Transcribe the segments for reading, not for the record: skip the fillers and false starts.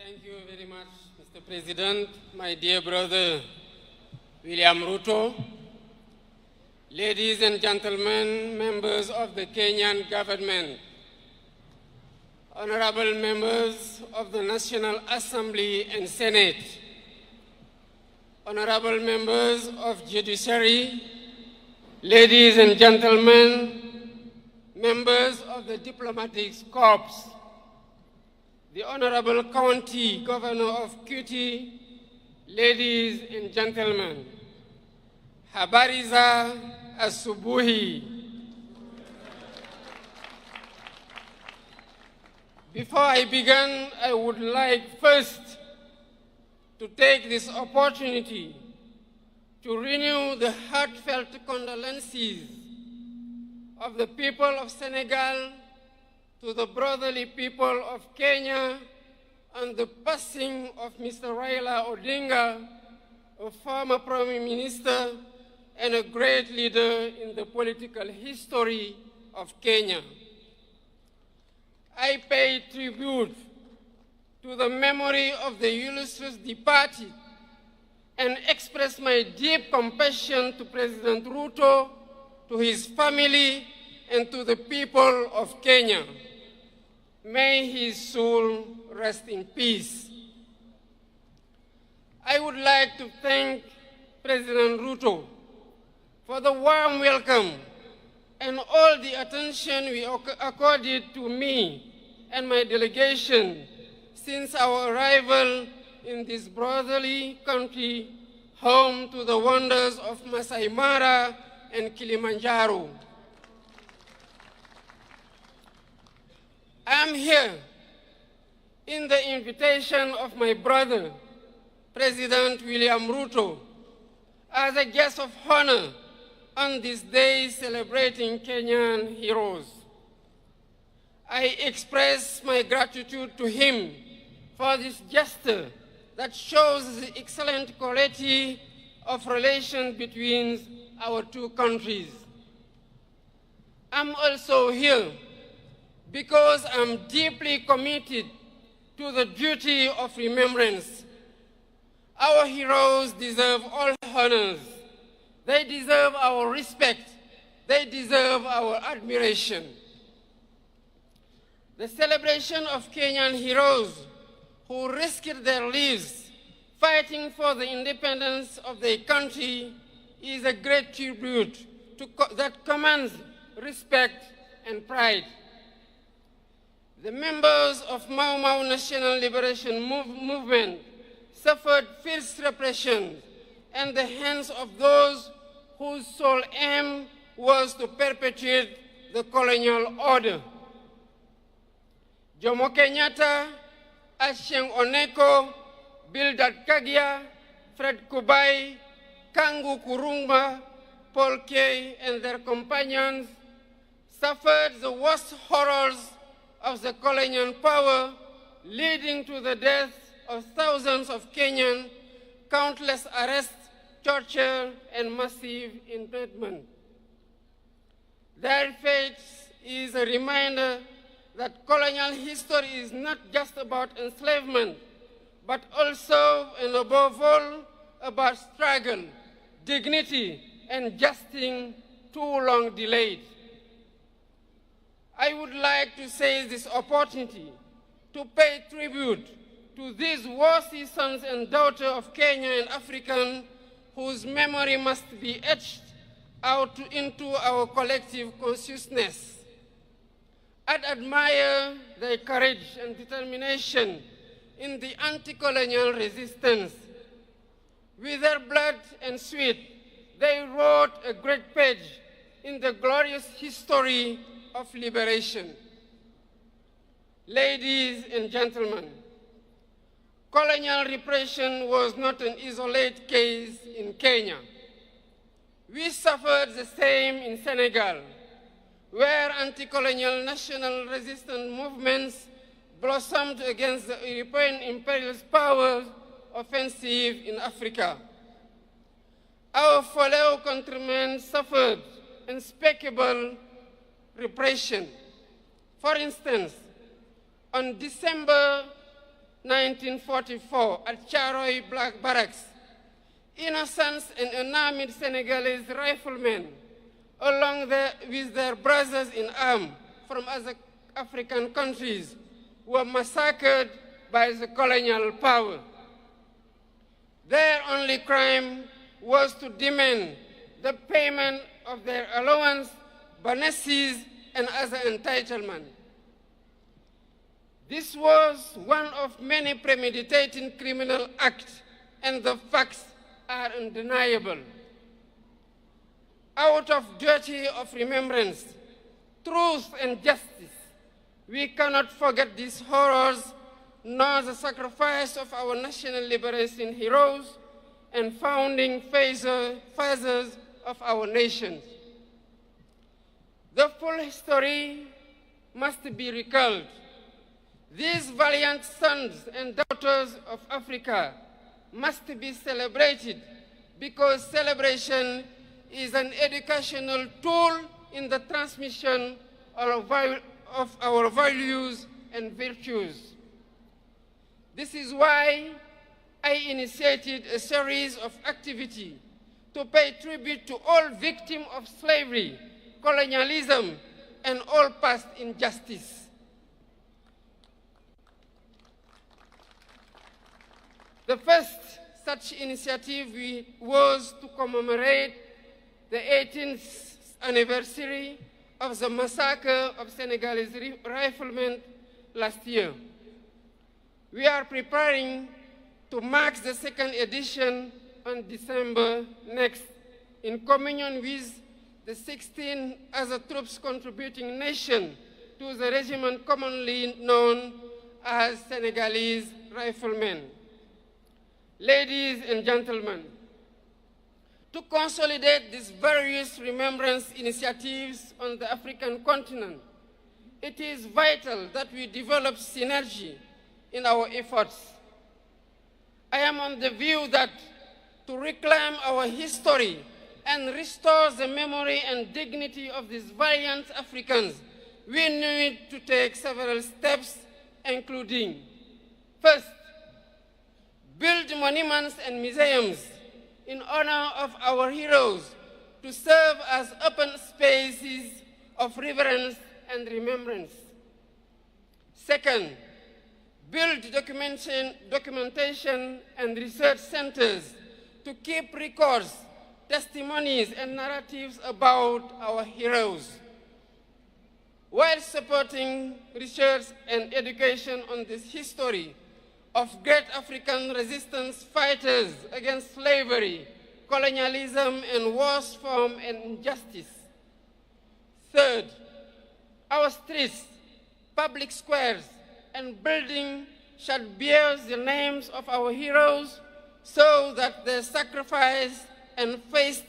Thank you very much, Mr. President, my dear brother William Ruto, ladies and gentlemen, members of the Kenyan government, honorable members of the National Assembly and Senate, honorable members of Judiciary, ladies and gentlemen, members of the Diplomatic Corps, the Honorable County Governor of Kuti, ladies and gentlemen, habari za asubuhi. Before I begin, I would like first to take this opportunity to renew the heartfelt condolences of the people of Senegal to the brotherly people of Kenya on the passing of Mr. Raila Odinga, a former Prime Minister and a great leader in the political history of Kenya. I pay tribute to the memory of the illustrious departed and express my deep compassion to President Ruto, to his family, and to the people of Kenya. May his soul rest in peace. I would like to thank President Ruto for the warm welcome and all the attention we accorded to me and my delegation since our arrival in this brotherly country, home to the wonders of Masai Mara and Kilimanjaro. I am here in the invitation of my brother, President William Ruto, as a guest of honor on this day celebrating Kenyan heroes. I express my gratitude to him for this gesture that shows the excellent quality of relations between our two countries. I'm also here because I'm deeply committed to the duty of remembrance. Our heroes deserve all honors. They deserve our respect. They deserve our admiration. The celebration of Kenyan heroes who risked their lives fighting for the independence of their country is a great tribute that commands respect and pride. The members of Mau Mau National Liberation Movement suffered fierce repression at the hands of those whose sole aim was to perpetuate the colonial order. Jomo Kenyatta, Achieng Oneko, Bildad Kagia, Fred Kubai, Kangu Kurumba, Paul Kay, and their companions suffered the worst horrors of the colonial power, leading to the death of thousands of Kenyans, countless arrests, torture, and massive internment. Their fate is a reminder that colonial history is not just about enslavement, but also and above all about struggle, dignity, and justice too long delayed. I would like to seize this opportunity to pay tribute to these worthy sons and daughters of Kenya and African whose memory must be etched out into our collective consciousness. I'd admire their courage and determination in the anti-colonial resistance. With their blood and sweat, they wrote a great page in the glorious history of liberation. Ladies and gentlemen, colonial repression was not an isolated case in Kenya. We suffered the same in Senegal, where anti-colonial national resistance movements blossomed against the European imperialist power offensive in Africa. Our fellow countrymen suffered unspeakable repression. For instance, on December 1944 at Charoy Black Barracks, innocent and unarmed Senegalese riflemen, along with their brothers in arms from other African countries, were massacred by the colonial power. Their only crime was to demand the payment of their allowance, bonuses, and other entitlements. This was one of many premeditated criminal acts, and the facts are undeniable. Out of duty of remembrance, truth, and justice, we cannot forget these horrors, nor the sacrifice of our national liberation heroes and founding fathers of our nation. The full history must be recalled. These valiant sons and daughters of Africa must be celebrated because celebration is an educational tool in the transmission of our values and virtues. This is why I initiated a series of activities to pay tribute to all victims of slavery, colonialism, and all past injustice. The first such initiative was to commemorate the 18th anniversary of the massacre of Senegalese riflemen last year. We are preparing to mark the second edition on December next, in communion with the 16 other troops contributing nations to the regiment commonly known as Senegalese riflemen. Ladies and gentlemen, to consolidate these various remembrance initiatives on the African continent, it is vital that we develop synergy in our efforts. I am on the view that to reclaim our history and restore the memory and dignity of these valiant Africans, we need to take several steps, including, first, build monuments and museums in honor of our heroes to serve as open spaces of reverence and remembrance. Second, build documentation and research centers to keep records, testimonies, and narratives about our heroes, while supporting research and education on this history of great African resistance fighters against slavery, colonialism, and worse form and injustice. Third, our streets, public squares, and buildings shall bear the names of our heroes so that their sacrifice and faith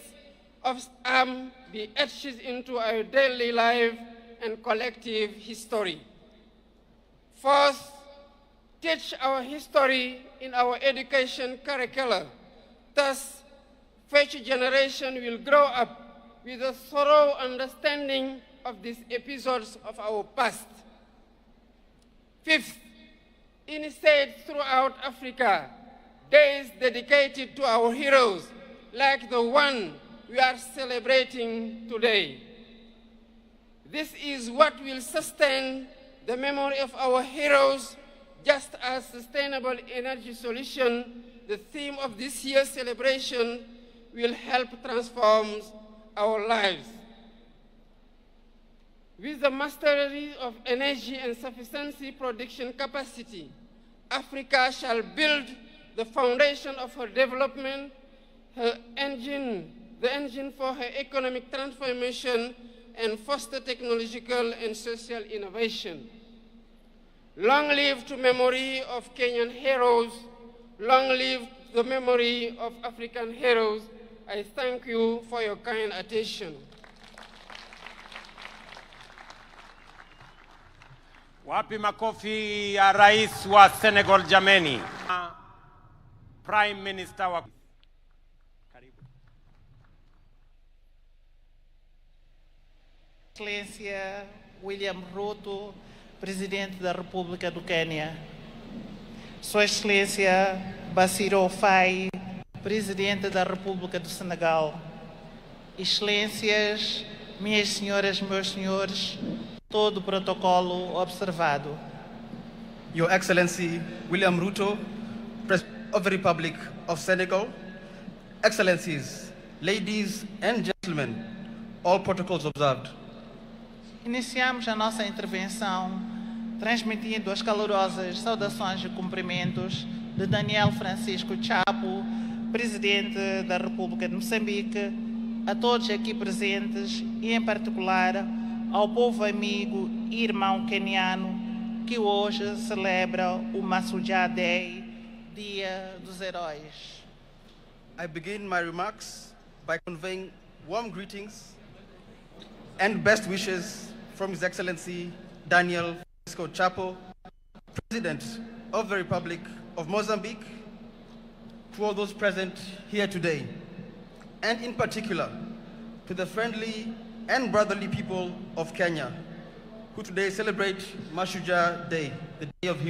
of arms be etched into our daily life and collective history. Fourth, teach our history in our education curricula. Thus, future generation will grow up with a thorough understanding of these episodes of our past. Fifth, initiate throughout Africa days dedicated to our heroes, like the one we are celebrating today. This is what will sustain the memory of our heroes, just as sustainable energy solution, the theme of this year's celebration, will help transform our lives. With the mastery of energy and sufficiency production capacity, Africa shall build the foundation of her development, the engine for her economic transformation, and foster technological and social innovation. Long live the memory of Kenyan heroes. Long live the memory of African heroes. I thank you for your kind attention. Wapi makofi ya Rais wa Senegal jameni. Prime Minister wa Karibu. Excelência William Ruto, Presidente da República do Quênia. Sua Excelência Bassirou Faye, Presidente da República do Senegal, Excelências, minhas senhoras, meus senhores, todo o protocolo observado. Your Excellency William Ruto, President of the Republic of Senegal, Excellencies, ladies and gentlemen, all protocols observed. Iniciamos a nossa intervenção transmitindo as calorosas saudações e cumprimentos de Daniel Francisco Chapo, Presidente da República de Moçambique, a todos aqui presentes e, em particular, ao povo amigo e irmão queniano que hoje celebra o Mashujaa Day, Dia dos Heróis. I begin my remarks by conveying warm greetings and best wishes from His Excellency Daniel Francisco Chapo, President of the Republic of Mozambique, to all those present here today, and in particular to the friendly and brotherly people of Kenya, who today celebrate Mashujaa Day, the Day of Heroes.